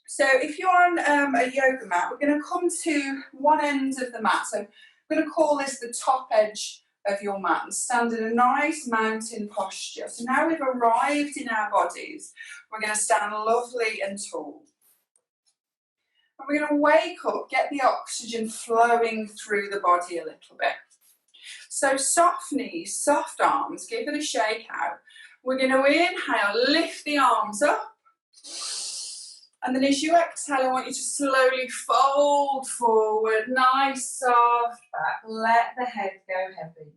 So if you're on a yoga mat, we're going to come to one end of the mat. So I'm going to call this the top edge of your mat and stand in a nice mountain posture. So now we've arrived in our bodies, we're going to stand lovely and tall. And we're going to wake up, get the oxygen flowing through the body a little bit. So soft knees, soft arms, give it a shake out. We're going to inhale, lift the arms up. And then as you exhale, I want you to slowly fold forward, nice soft back. Let the head go heavy.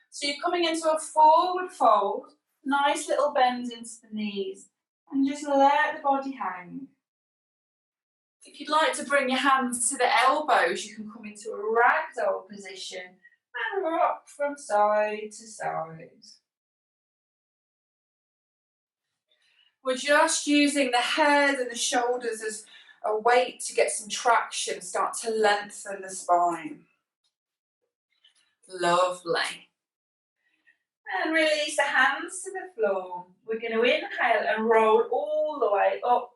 So you're coming into a forward fold, nice little bend into the knees, and just let the body hang. If you'd like to bring your hands to the elbows, you can come into a ragdoll position and rock from side to side. We're just using the head and the shoulders as a weight to get some traction, start to lengthen the spine. Lovely. And release the hands to the floor. We're going to inhale and roll all the way up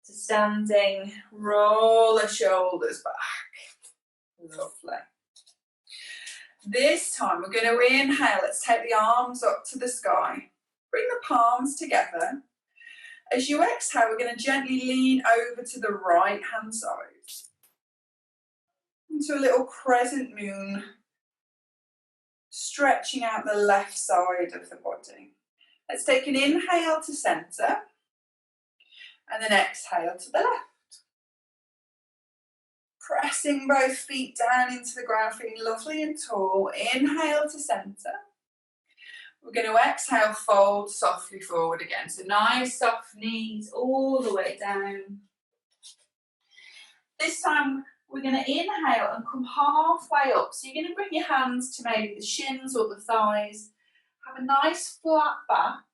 to standing. Roll the shoulders back. Lovely. This time we're going to inhale. Let's take the arms up to the sky. Bring the palms together. As you exhale, we're going to gently lean over to the right hand side. Into a little crescent moon. Stretching out the left side of the body. Let's take an inhale to centre. And then exhale to the left. Pressing both feet down into the ground, feeling lovely and tall. Inhale to centre. We're going to exhale, fold softly forward again. So nice soft knees all the way down. This time we're going to inhale and come halfway up. So you're going to bring your hands to maybe the shins or the thighs. Have a nice flat back,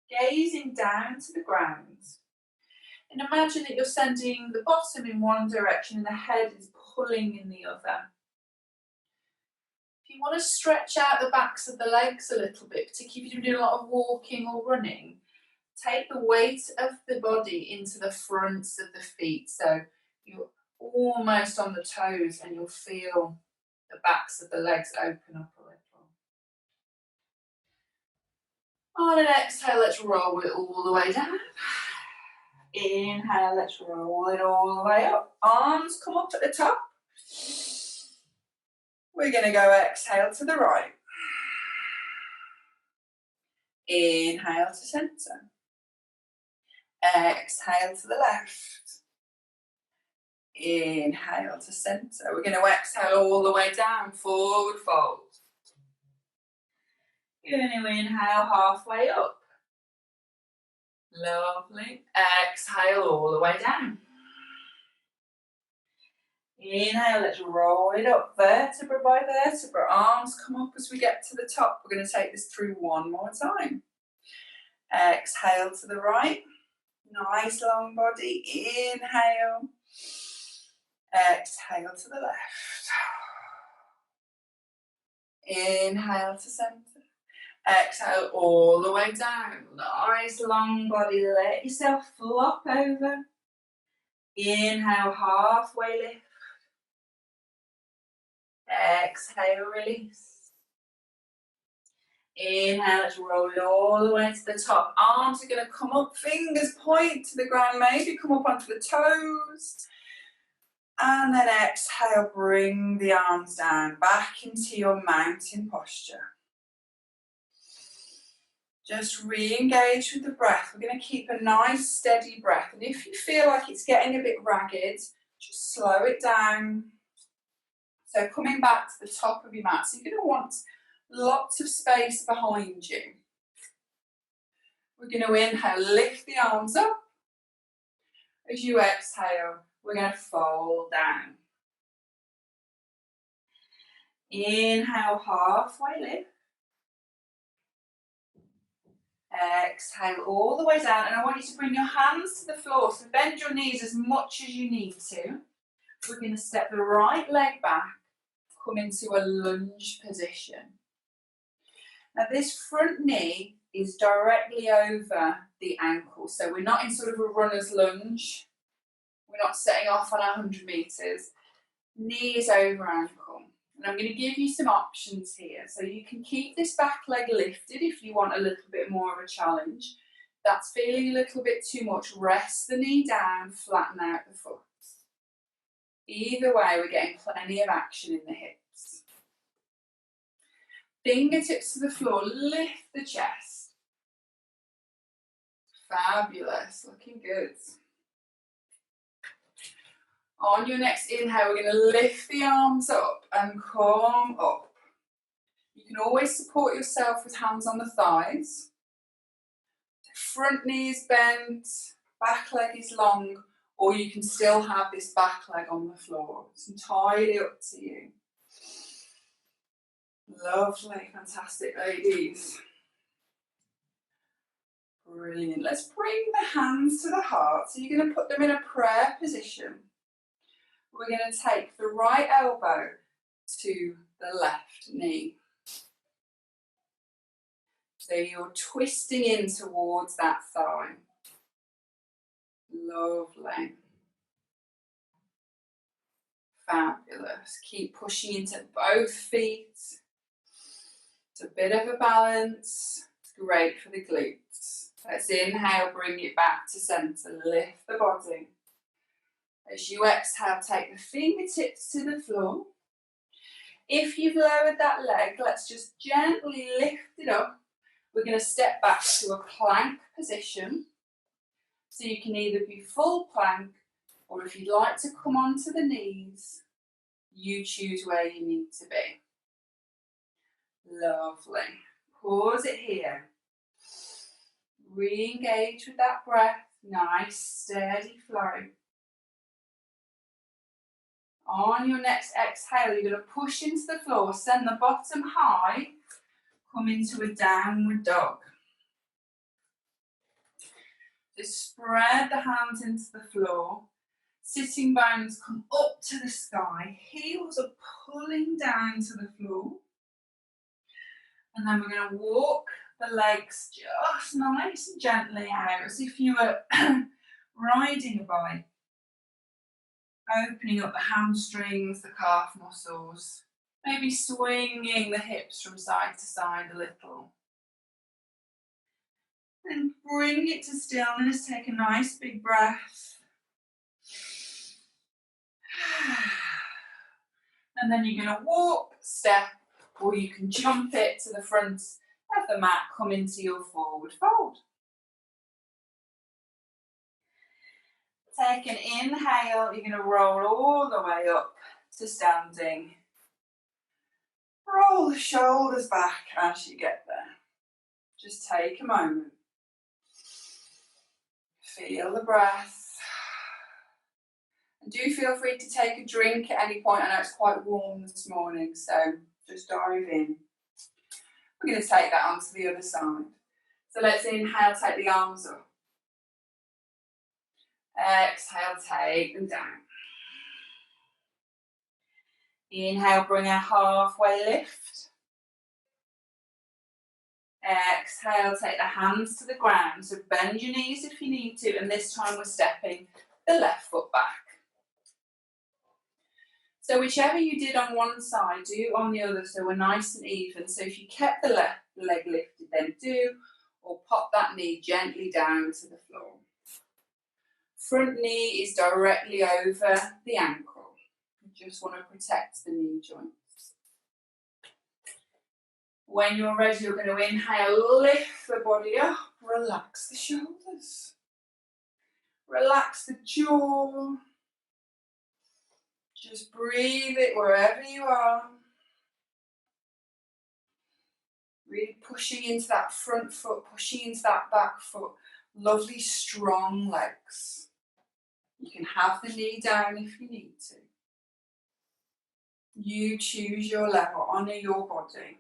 gazing down to the ground. And imagine that you're sending the bottom in one direction and the head is pulling in the other. If you want to stretch out the backs of the legs a little bit, particularly if you're doing a lot of walking or running, take the weight of the body into the fronts of the feet. So you're almost on the toes and you'll feel the backs of the legs open up a little. On an exhale, let's roll it all the way down. Inhale, let's roll it all the way up. Arms come up at the top. We're going to go exhale to the right. Inhale to centre. Exhale to the left. Inhale to centre. We're going to exhale all the way down, forward fold. You're going to inhale halfway up. Lovely. Exhale all the way down. Inhale, let's roll it up, vertebra by vertebra. Arms come up as we get to the top. We're going to take this through one more time. Exhale to the right. Nice long body. Inhale. Exhale to the left. Inhale to centre. Exhale all the way down. Nice long body. Let yourself flop over. Inhale, halfway lift. Exhale, release. Inhale, let's roll it all the way to the top. Arms are going to come up, fingers point to the ground, maybe come up onto the toes. And then exhale, bring the arms down, back into your mountain posture. Just re-engage with the breath. We're going to keep a nice steady breath. And if you feel like it's getting a bit ragged, just slow it down. So coming back to the top of your mat. So you're going to want lots of space behind you. We're going to inhale, lift the arms up. As you exhale, we're going to fold down. Inhale, halfway lift. Exhale all the way down, and I want you to bring your hands to the floor. So bend your knees as much as you need to. We're going to step the right leg back, come into a lunge position. Now this front knee is directly over the ankle. So we're not in sort of a runner's lunge. We're not setting off on our 100 metres. Knees over ankle. And I'm going to give you some options here. So you can keep this back leg lifted if you want a little bit more of a challenge. That's feeling a little bit too much. Rest the knee down, flatten out the foot. Either way, we're getting plenty of action in the hips. Fingertips to the floor, lift the chest. Fabulous, looking good. On your next inhale, we're going to lift the arms up and come up. You can always support yourself with hands on the thighs. Front knee is bent, back leg is long, or you can still have this back leg on the floor. It's entirely up to you. Lovely, fantastic, ladies. Brilliant. Let's bring the hands to the heart. So you're going to put them in a prayer position. We're going to take the right elbow to the left knee. So you're twisting in towards that thigh. Lovely. Fabulous. Keep pushing into both feet. It's a bit of a balance. It's great for the glutes. Let's inhale, bring it back to centre. Lift the body. As you exhale, take the fingertips to the floor. If you've lowered that leg, let's just gently lift it up. We're going to step back to a plank position. So you can either be full plank, or if you'd like to come onto the knees, you choose where you need to be. Lovely. Pause it here. Re-engage with that breath. Nice, steady flow. On your next exhale, you're going to push into the floor, send the bottom high, come into a downward dog. Just spread the hands into the floor. Sitting bones come up to the sky. Heels are pulling down to the floor. And then we're going to walk the legs just nice and gently out, as if you were riding a bike. Opening up the hamstrings, the calf muscles. Maybe swinging the hips from side to side a little. Then bring it to stillness. Take a nice big breath. And then you're going to walk, step, or you can jump it to the front of the mat, come into your forward fold. Take an inhale, you're going to roll all the way up to standing. Roll the shoulders back as you get there. Just take a moment. Feel the breath. And do feel free to take a drink at any point. I know it's quite warm this morning, so just dive in. We're going to take that onto the other side. So let's inhale, take the arms up. Exhale, take them down. Inhale, bring a halfway lift. Exhale, take the hands to the ground. So bend your knees if you need to, and this time we're stepping the left foot back. So whichever you did on one side, do on the other, so we're nice and even. So if you kept the left leg lifted, then do, or pop that knee gently down to the floor. Front knee is directly over the ankle. You just want to protect the knee joints. When you're ready, you're going to inhale, lift the body up, relax the shoulders. Relax the jaw. Just breathe it wherever you are. Really pushing into that front foot, pushing into that back foot. Lovely, strong legs. You can have the knee down if you need to. You choose your level, honour your body.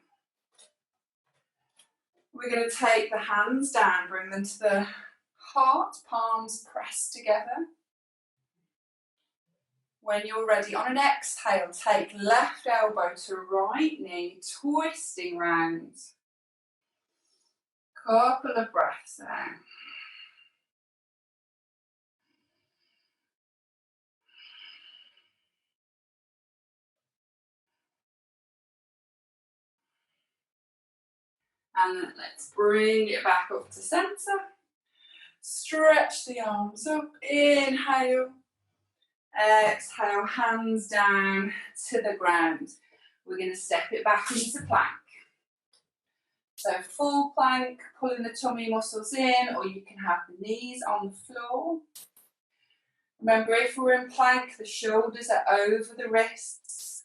We're going to take the hands down, bring them to the heart, palms pressed together. When you're ready, on an exhale, take left elbow to right knee, twisting round. Couple of breaths there. And then let's bring it back up to centre. Stretch the arms up. Inhale. Exhale, hands down to the ground. We're going to step it back into plank. So full plank, pulling the tummy muscles in, or you can have the knees on the floor. Remember, if we're in plank, the shoulders are over the wrists.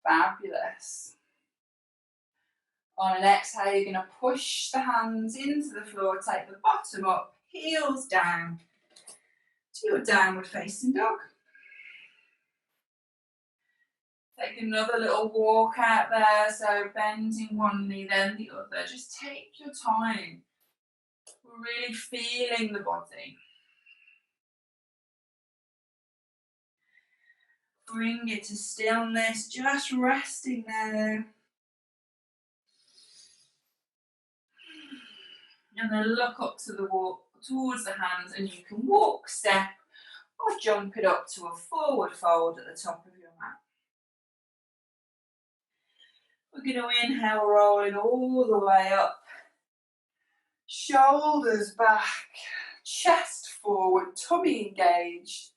Fabulous. On an exhale, you're going to push the hands into the floor, take the bottom up, heels down to your downward facing dog. Take another little walk out there, so bending one knee, then the other. Just take your time. We're really feeling the body. Bring it to stillness, just resting there. And then look up to the wall, towards the hands, and you can walk, step, or jump it up to a forward fold at the top of your mat. We're going to inhale, rolling all the way up. Shoulders back, chest forward, tummy engaged.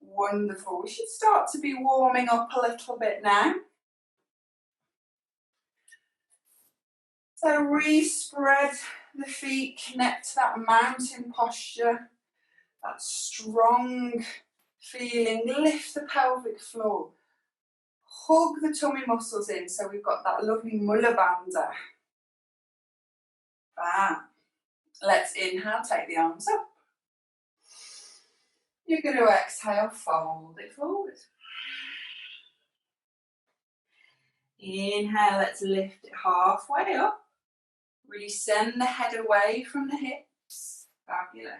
Wonderful. We should start to be warming up a little bit now. So re-spread the feet, connect to that mountain posture, that strong feeling. Lift the pelvic floor. Hug the tummy muscles in so we've got that lovely Mula Bandha. Bam. Let's inhale, take the arms up. You're going to exhale, fold it forward. Inhale, let's lift it halfway up. Really send the head away from the hips. Fabulous.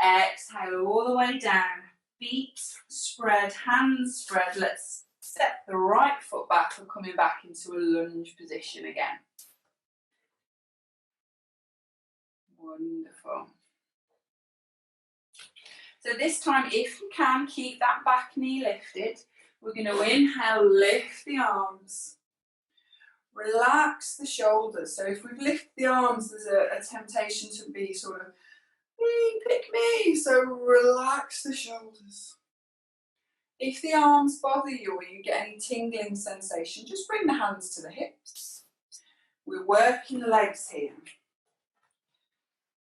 Exhale all the way down. Feet spread, hands spread. Let's step the right foot back. We're coming back into a lunge position again. Wonderful. So this time, if you can, keep that back knee lifted. We're going to inhale, lift the arms. Relax the shoulders. So if we lift the arms, there's a temptation to be sort of, pick me. So relax the shoulders. If the arms bother you or you get any tingling sensation, just bring the hands to the hips. We're working the legs here.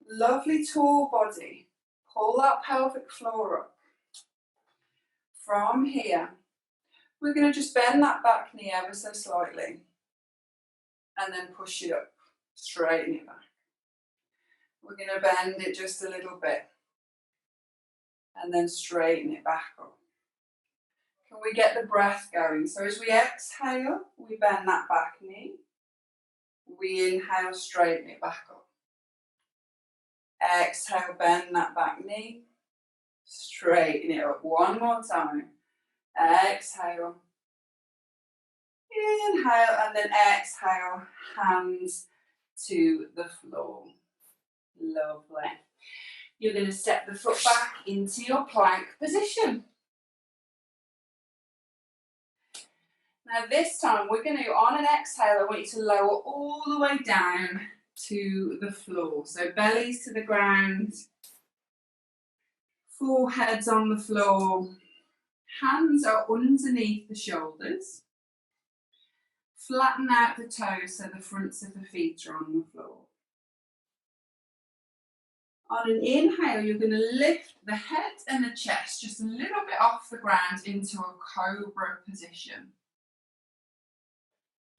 Lovely tall body. Pull that pelvic floor up. From here, we're going to just bend that back knee ever so slightly and then push it up, straighten it back. We're going to bend it just a little bit and then straighten it back up. Can we get the breath going? So as we exhale, we bend that back knee. We inhale, straighten it back up. Exhale, bend that back knee. Straighten it up. One more time. Exhale. Inhale and then exhale. Hands to the floor. Lovely. You're going to step the foot back into your plank position. Now this time we're going to, on an exhale, I want you to lower all the way down to the floor. So bellies to the ground, foreheads on the floor, hands are underneath the shoulders. Flatten out the toes so the fronts of the feet are on the floor. On an inhale, you're going to lift the head and the chest just a little bit off the ground into a cobra position.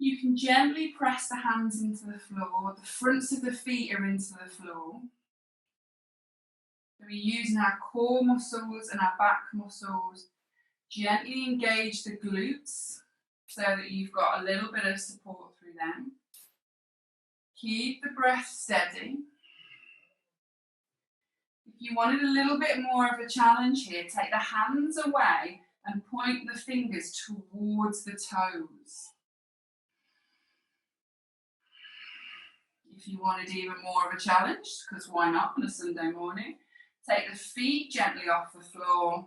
You can gently press the hands into the floor. The fronts of the feet are into the floor. We're using our core muscles and our back muscles. Gently engage the glutes so that you've got a little bit of support through them. Keep the breath steady. If you wanted a little bit more of a challenge here, take the hands away and point the fingers towards the toes. If you wanted even more of a challenge, because why not on a Sunday morning, take the feet gently off the floor.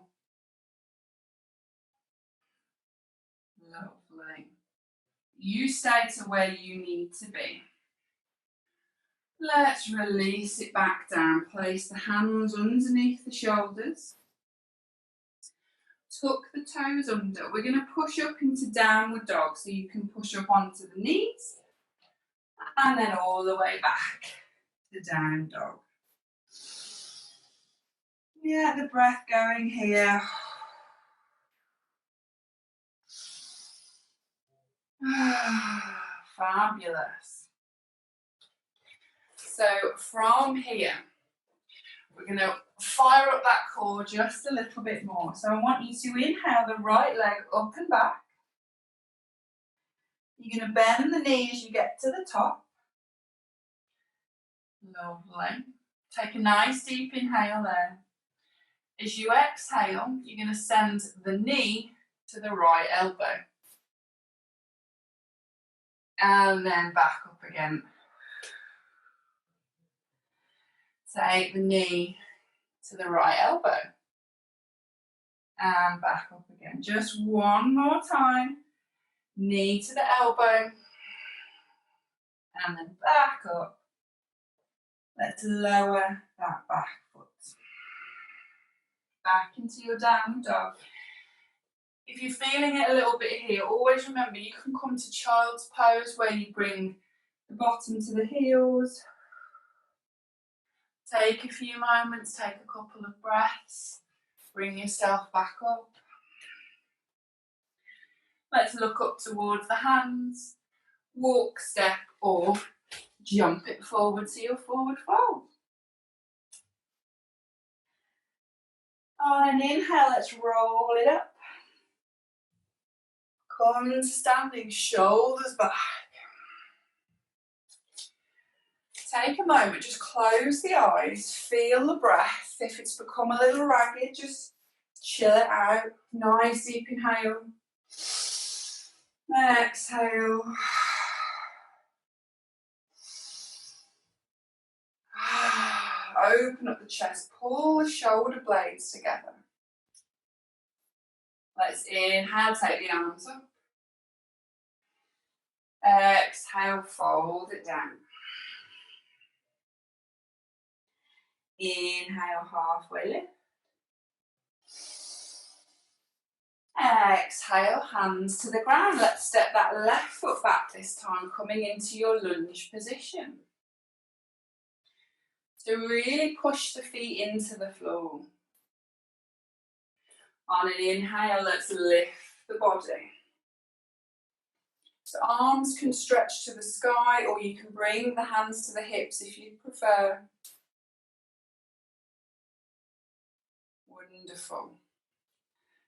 Lovely. You stay to where you need to be. Let's release it back down. Place the hands underneath the shoulders. Tuck the toes under. We're going to push up into downward dog, so you can push up onto the knees and then all the way back to down dog. Yeah, the breath going here. Fabulous. So from here, we're going to fire up that core just a little bit more. So I want you to inhale the right leg up and back. You're going to bend the knee as you get to the top. Lovely. Take a nice deep inhale there. As you exhale, you're going to send the knee to the right elbow. And then back up again. Take the knee to the right elbow. And back up again. Just one more time. Knee to the elbow. And then back up. Let's lower that back foot. Back into your downward dog. If you're feeling it a little bit here, always remember you can come to child's pose where you bring the bottom to the heels. Take a few moments, take a couple of breaths. Bring yourself back up. Let's look up towards the hands. Walk, step, or jump it forward to your forward fold. On an inhale, let's roll it up. Come to standing, shoulders back. Take a moment, just close the eyes, feel the breath. If it's become a little ragged, just chill it out. Nice deep inhale. Exhale. Open up the chest, pull the shoulder blades together. Let's inhale, take the arms up. Exhale, fold it down. Inhale, halfway lift. Exhale, hands to the ground. Let's step that left foot back this time, coming into your lunge position. So really push the feet into the floor. On an inhale, let's lift the body. So arms can stretch to the sky, or you can bring the hands to the hips if you prefer. Wonderful.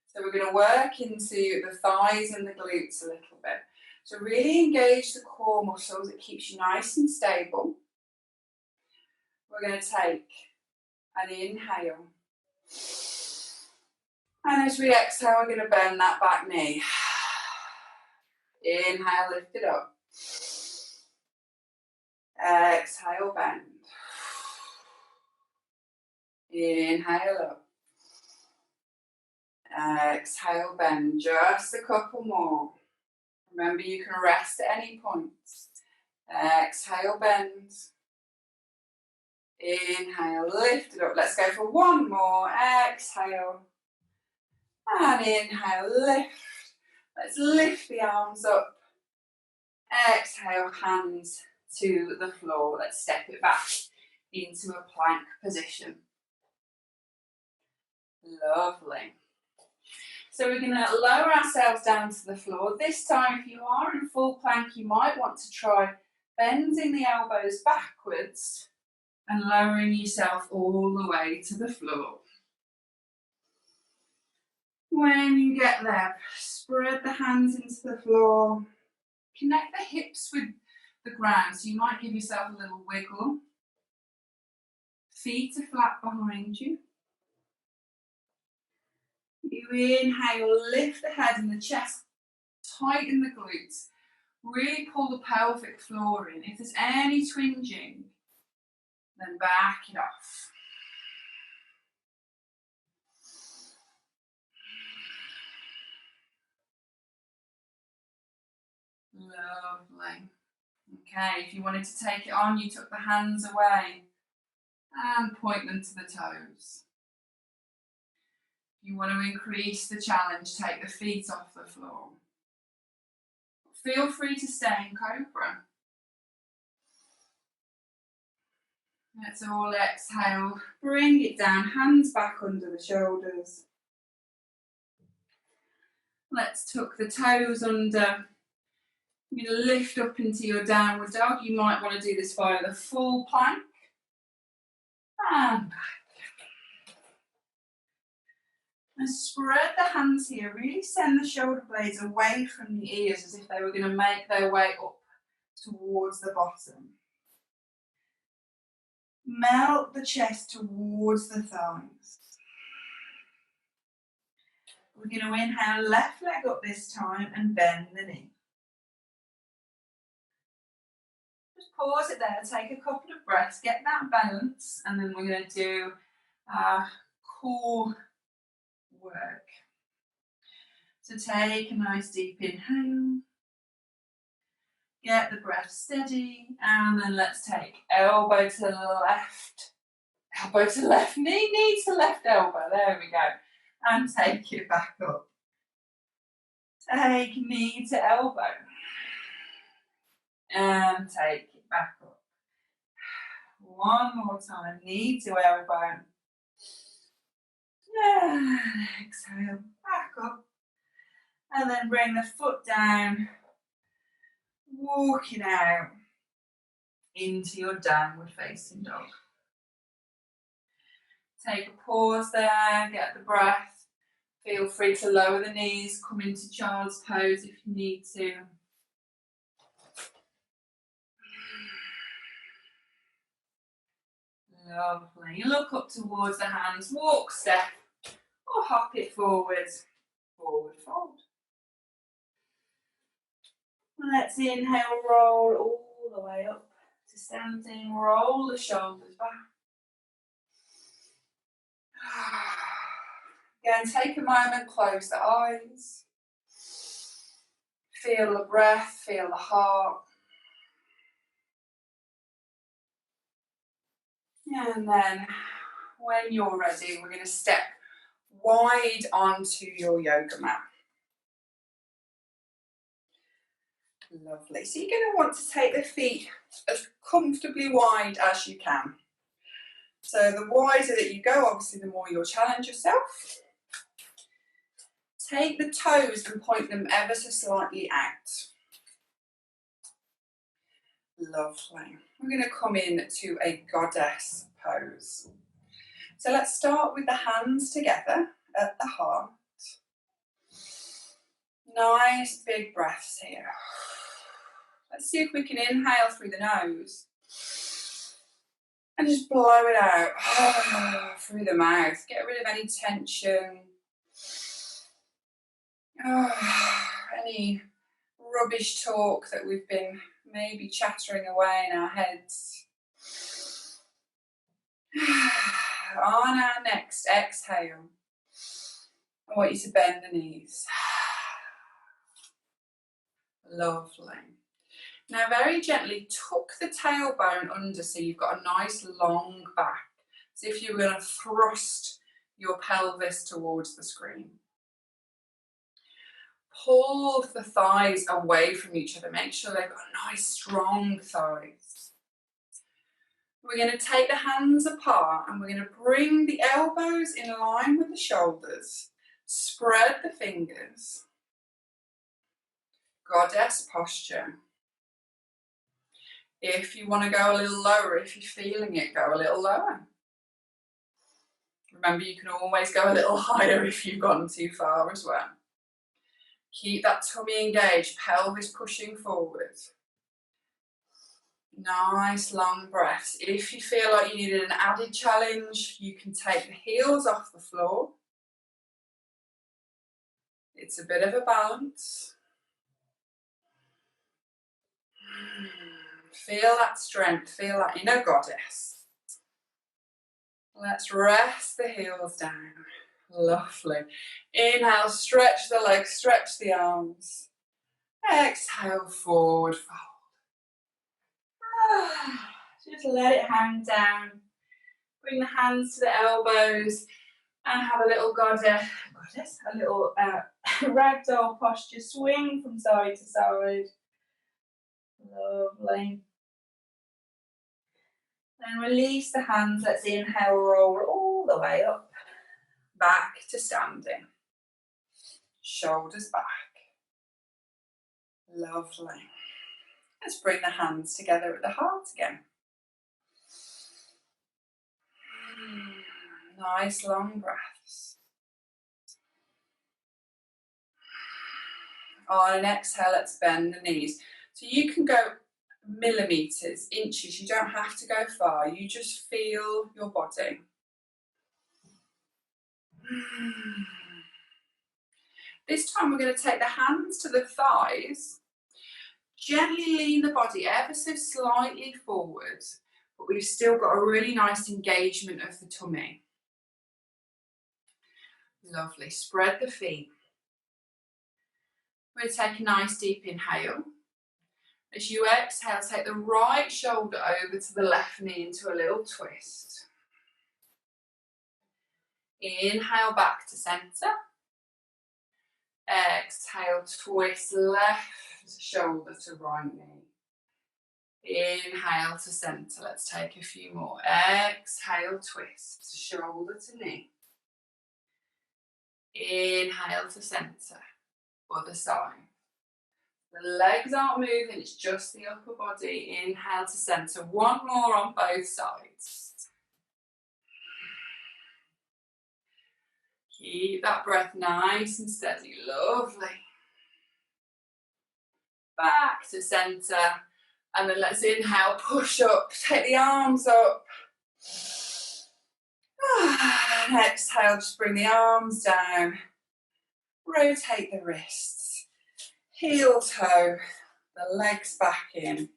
So we're going to work into the thighs and the glutes a little bit. So really engage the core muscles. It keeps you nice and stable. We're going to take an inhale. And as we exhale, we're going to bend that back knee. Inhale, lift it up. Exhale, bend. Inhale up. Exhale, bend. Just a couple more. Remember, you can rest at any point. Exhale, bend. Inhale, lift it up. Let's go for one more. Exhale. And inhale, lift. Let's lift the arms up. Exhale, hands to the floor. Let's step it back into a plank position. Lovely. So we're going to lower ourselves down to the floor. This time, if you are in full plank, you might want to try bending the elbows backwards and lowering yourself all the way to the floor. When you get there, spread the hands into the floor. Connect the hips with the ground, so you might give yourself a little wiggle. Feet are flat behind you. You inhale, lift the head and the chest, tighten the glutes. Really pull the pelvic floor in. If there's any twinging, then back it off. Lovely. Okay, if you wanted to take it on, you took the hands away and point them to the toes. If you want to increase the challenge, take the feet off the floor. Feel free to stay in Cobra. Let's all exhale. Bring it down, hands back under the shoulders. Let's tuck the toes under. You're going to lift up into your downward dog. You might want to do this via the full plank. And back. And spread the hands here. Really send the shoulder blades away from the ears as if they were going to make their way up towards the bottom. Melt the chest towards the thighs. We're going to inhale, left leg up this time and bend the knee. Just pause it there, take a couple of breaths, get that balance, and then we're going to do our core work. So take a nice deep inhale. Get the breath steady, and then let's take elbow to left, knee to left elbow, there we go. And take it back up. Take knee to elbow. And take it back up. One more time, knee to elbow. And exhale, back up. And then bring the foot down. Walking out into your downward facing dog. Take a pause there, get the breath. Feel free to lower the knees, come into child's pose if you need to. Lovely. Look up towards the hands, walk, step, or hop it forward, forward, fold. Let's inhale, roll all the way up to standing, roll the shoulders back. Again, take a moment, close the eyes. Feel the breath, feel the heart. And then, when you're ready, we're going to step wide onto your yoga mat. Lovely. So you're going to want to take the feet as comfortably wide as you can. So the wider that you go, obviously, the more you'll challenge yourself. Take the toes and point them ever so slightly out. Lovely. We're going to come in to a goddess pose. So let's start with the hands together at the heart. Nice big breaths here. Let's see if we can inhale through the nose and just blow it out through the mouth. Get rid of any tension, any rubbish talk that we've been maybe chattering away in our heads. On our next exhale, I want you to bend the knees. Lovely. Now very gently tuck the tailbone under so you've got a nice long back. So if you're going to thrust your pelvis towards the screen. Pull the thighs away from each other. Make sure they've got nice strong thighs. We're going to take the hands apart and we're going to bring the elbows in line with the shoulders. Spread the fingers. Goddess posture. If you want to go a little lower, if you're feeling it, go a little lower. Remember, you can always go a little higher if you've gone too far as well. Keep that tummy engaged, pelvis pushing forward. Nice long breaths. If you feel like you needed an added challenge, you can take the heels off the floor. It's a bit of a balance. Feel that strength, feel that inner goddess. Let's rest the heels down. Lovely. Inhale, stretch the legs, stretch the arms. Exhale, forward fold. Just let it hang down. Bring the hands to the elbows and have a little a little ragdoll posture. Swing from side to side. Lovely. Then release the hands. Let's inhale, roll all the way up. Back to standing. Shoulders back. Lovely. Let's bring the hands together at the heart again. Nice long breaths. On an exhale, let's bend the knees. So you can go millimeters, inches. You don't have to go far. You just feel your body. This time we're going to take the hands to the thighs. Gently lean the body ever so slightly forward, but we've still got a really nice engagement of the tummy. Lovely. Spread the feet. We're going to take a nice deep inhale. As you exhale, take the right shoulder over to the left knee into a little twist. Inhale back to centre. Exhale, twist left shoulder to right knee. Inhale to centre. Let's take a few more. Exhale, twist, shoulder to knee. Inhale to centre. Other side. The legs aren't moving, it's just the upper body. Inhale to centre. One more on both sides. Keep that breath nice and steady. Lovely. Back to centre. And then let's inhale, push up, take the arms up. And exhale, just bring the arms down. Rotate the wrists. Heel toe, the legs back in.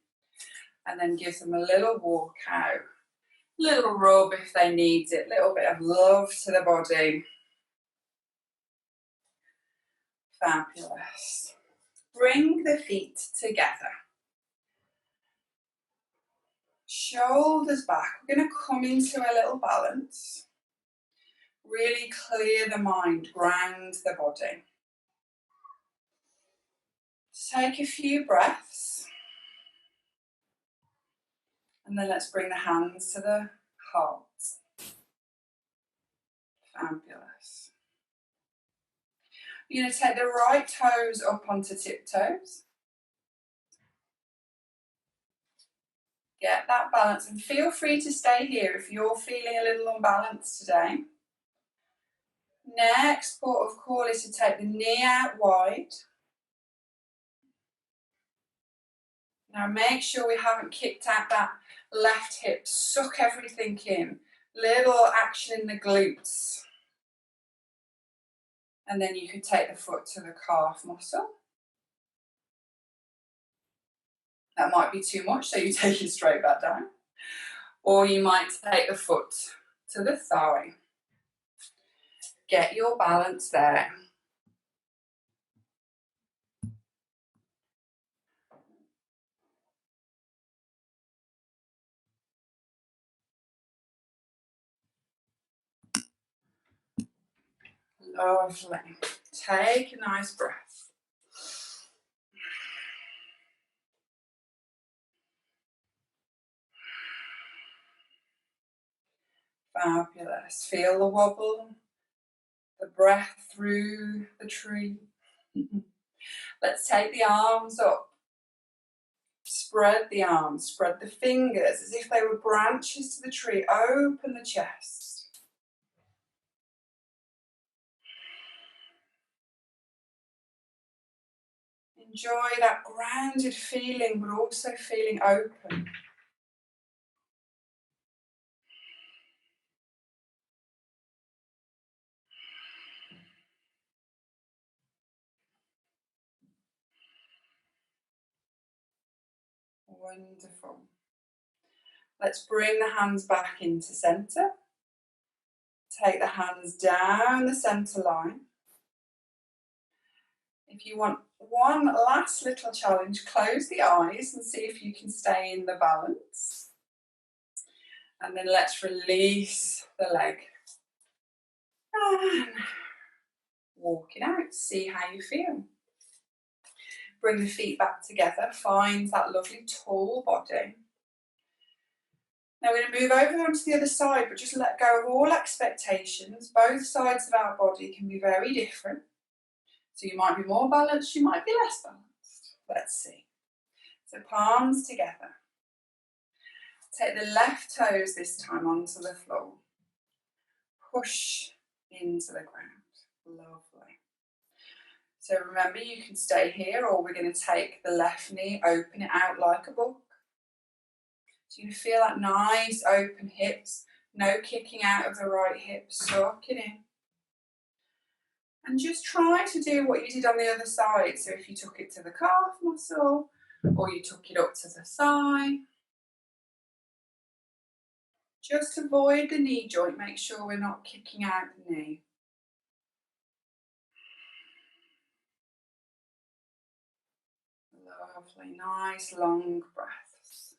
And then give them a little walk out. Little rub if they need it. Little bit of love to the body. Fabulous. Bring the feet together. Shoulders back. We're going to come into a little balance. Really clear the mind, ground the body. Take a few breaths. And then let's bring the hands to the heart. Fabulous. You're going to take the right toes up onto tiptoes. Get that balance and feel free to stay here if you're feeling a little unbalanced today. Next port of call is to take the knee out wide. Now make sure we haven't kicked out that left hip. Suck everything in. Little action in the glutes. And then you could take the foot to the calf muscle. That might be too much, so you take it straight back down. Or you might take the foot to the thigh. Get your balance there. Lovely. Take a nice breath. Fabulous. Feel the wobble, the breath through the tree. Let's take the arms up. Spread the arms, spread the fingers as if they were branches to the tree. Open the chest. Enjoy that grounded feeling, but also feeling open. Wonderful. Let's bring the hands back into centre. Take the hands down the centre line. If you want one last little challenge, close the eyes and see if you can stay in the balance. And then let's release the leg. And walk it out, see how you feel. Bring the feet back together, find that lovely tall body. Now we're going to move over onto the other side, but just let go of all expectations. Both sides of our body can be very different. So you might be more balanced, you might be less balanced. Let's see. So palms together. Take the left toes this time onto the floor. Push into the ground. Lovely. So remember, you can stay here, or we're going to take the left knee, open it out like a book. So you feel that nice open hips, no kicking out of the right hip, suck it in. And just try to do what you did on the other side. So if you took it to the calf muscle, or you took it up to the thigh, just avoid the knee joint, make sure we're not kicking out the knee. Lovely, nice long breaths.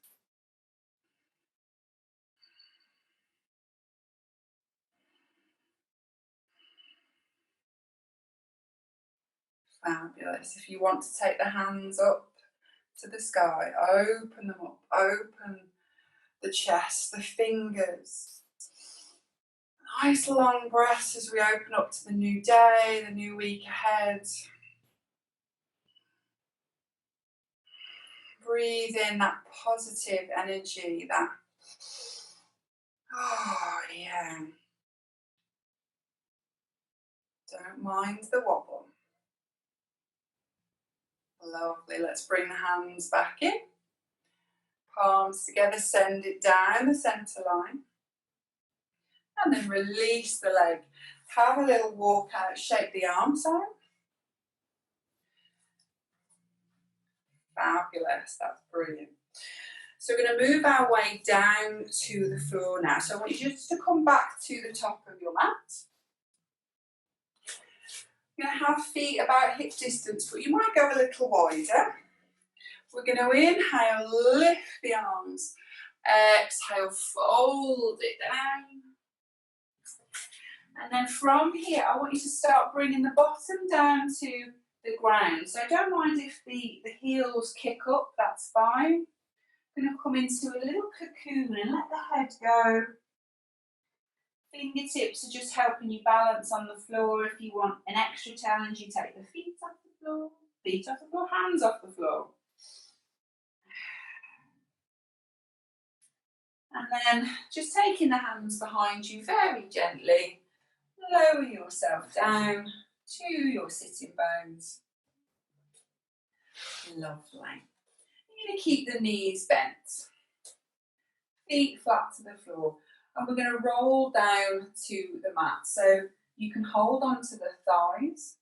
Fabulous. If you want to take the hands up to the sky, open them up, open the chest, the fingers. Nice long breaths as we open up to the new day, the new week ahead. Breathe in that positive energy, that, oh yeah. Don't mind the wobble. Lovely, let's bring the hands back in. Palms together, send it down the centre line. And then release the leg. Have a little walk out, shake the arms out. Fabulous, that's brilliant. So we're going to move our way down to the floor now. So I want you just to come back to the top of your mat. You're going to have feet about hip distance, but you might go a little wider. We're going to inhale, lift the arms. Exhale, fold it down. And then from here, I want you to start bringing the bottom down to the ground. So don't mind if the heels kick up, that's fine. I'm going to come into a little cocoon and let the head go. Fingertips are just helping you balance on the floor. If you want an extra challenge, you take the feet off the floor, hands off the floor. And then just taking the hands behind you very gently, lower yourself down to your sitting bones. Lovely. You're going to keep the knees bent, feet flat to the floor, and we're going to roll down to the mat. So you can hold on to the thighs,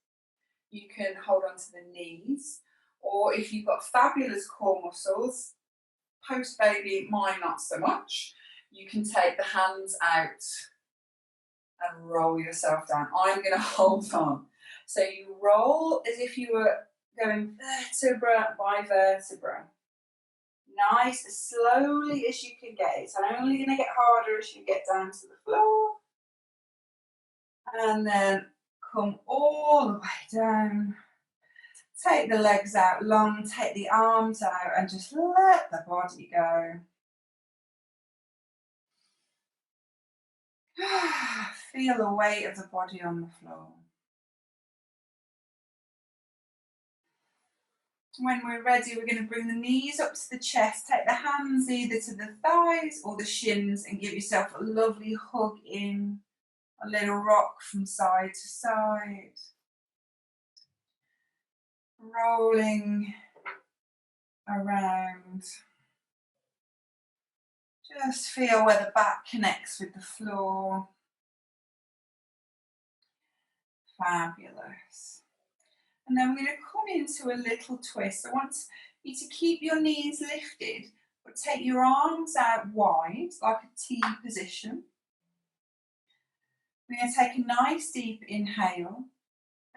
you can hold on to the knees, or if you've got fabulous core muscles, post-baby, mine not so much, you can take the hands out and roll yourself down. I'm going to hold on. So you roll as if you were going vertebra by vertebra. Nice, as slowly as you can get. It's only going to get harder as you get down to the floor. And then come all the way down. Take the legs out long, take the arms out, and just let the body go. Feel the weight of the body on the floor. When we're ready, we're going to bring the knees up to the chest, take the hands either to the thighs or the shins and give yourself a lovely hug in, a little rock from side to side. Rolling around. Just feel where the back connects with the floor. Fabulous. And then we're going to come into a little twist. I want you to keep your knees lifted, but take your arms out wide, like a T position. We're going to take a nice deep inhale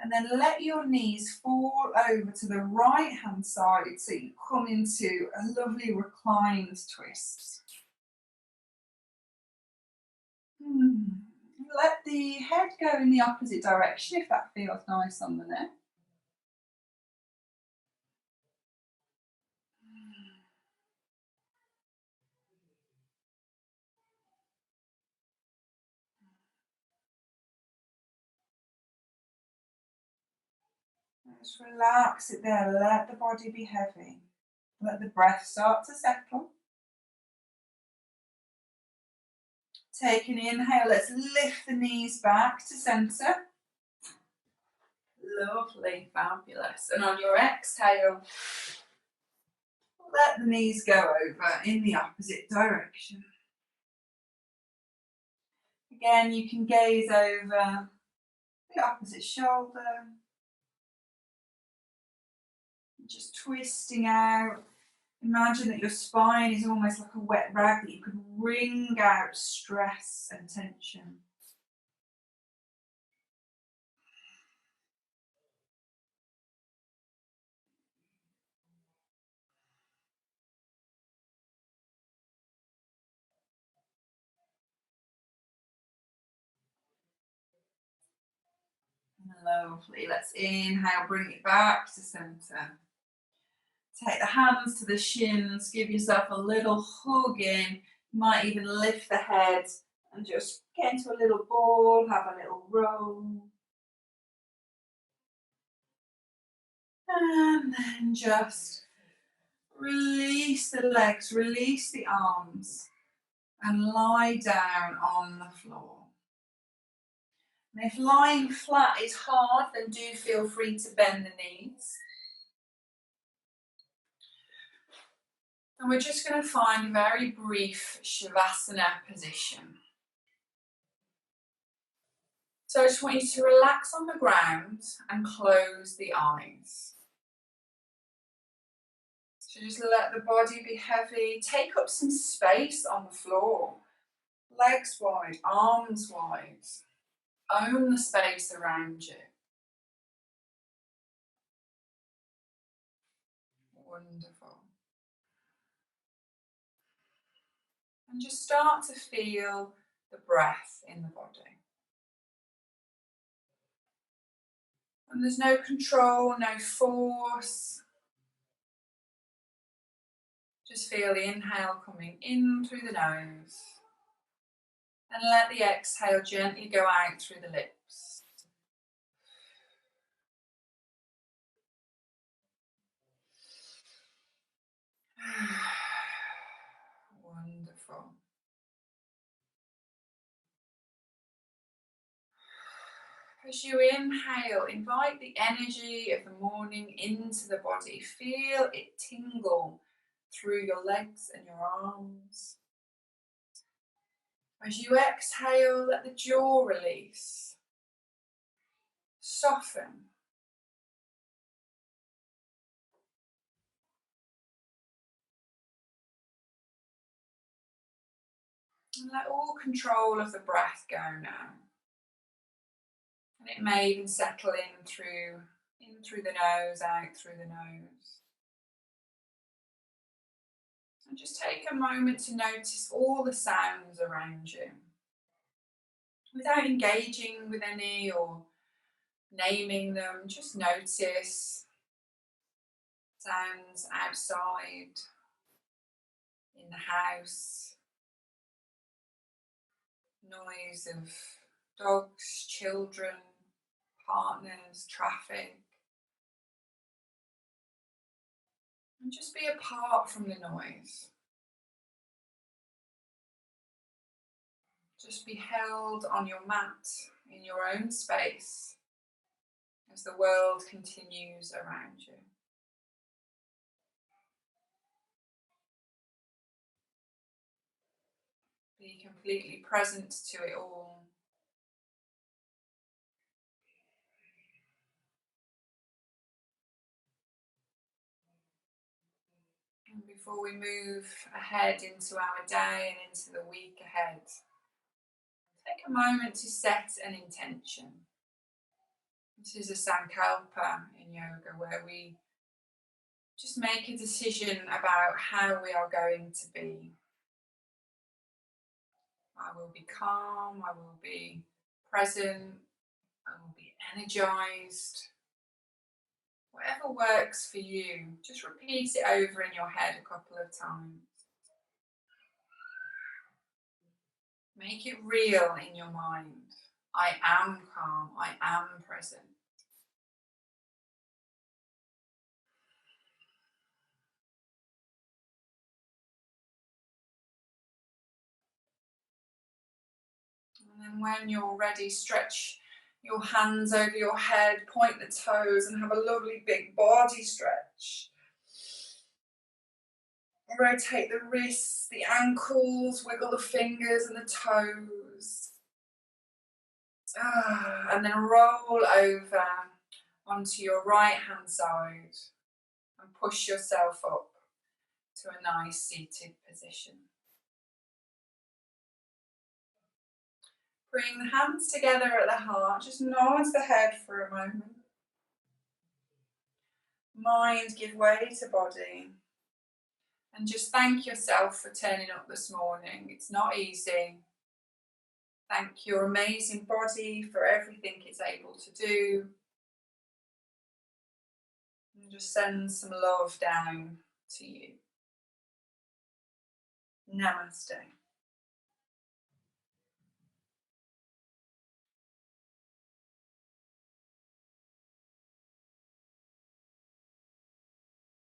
And then let your knees fall over to the right hand side so you come into a lovely reclined twist. Let the head go in the opposite direction if that feels nice on the neck. Just relax it there, let the body be heavy. Let the breath start to settle. Take an inhale, let's lift the knees back to centre. Lovely, fabulous. And on your exhale, let the knees go over in the opposite direction. Again, you can gaze over the opposite shoulder. Just twisting out. Imagine that your spine is almost like a wet rag that you could wring out stress and tension. Lovely. Let's inhale, bring it back to centre. Take the hands to the shins, give yourself a little hug in. You might even lift the head and just get into a little ball, have a little roll. And then just release the legs, release the arms, and lie down on the floor. And if lying flat is hard, then do feel free to bend the knees. And we're just going to find a very brief Shavasana position. So I just want you to relax on the ground and close the eyes. So just let the body be heavy. Take up some space on the floor. Legs wide, arms wide. Own the space around you. Wonderful. And just start to feel the breath in the body. And there's no control, no force. Just feel the inhale coming in through the nose. And let the exhale gently go out through the lips. Wonderful. As you inhale, invite the energy of the morning into the body. Feel it tingle through your legs and your arms. As you exhale, let the jaw release. Soften. And let all control of the breath go now. And it may even settle in through the nose, out through the nose. And just take a moment to notice all the sounds around you. Without engaging with any or naming them, just notice sounds outside, in the house, noise of dogs, children, partners, traffic. And just be apart from the noise. Just be held on your mat in your own space as the world continues around you. Be completely present to it all. And before we move ahead into our day and into the week ahead, take a moment to set an intention. This is a sankalpa in yoga where we just make a decision about how we are going to be. I will be calm, I will be present, I will be energized. Whatever works for you, just repeat it over in your head a couple of times. Make it real in your mind. I am calm, I am present. And then when you're ready, stretch your hands over your head, point the toes and have a lovely big body stretch. Rotate the wrists, the ankles, wiggle the fingers and the toes. And then roll over onto your right hand side and push yourself up to a nice seated position. Bring the hands together at the heart, just nod the head for a moment. Mind give way to body. And just thank yourself for turning up this morning. It's not easy. Thank your amazing body for everything it's able to do. And just send some love down to you. Namaste.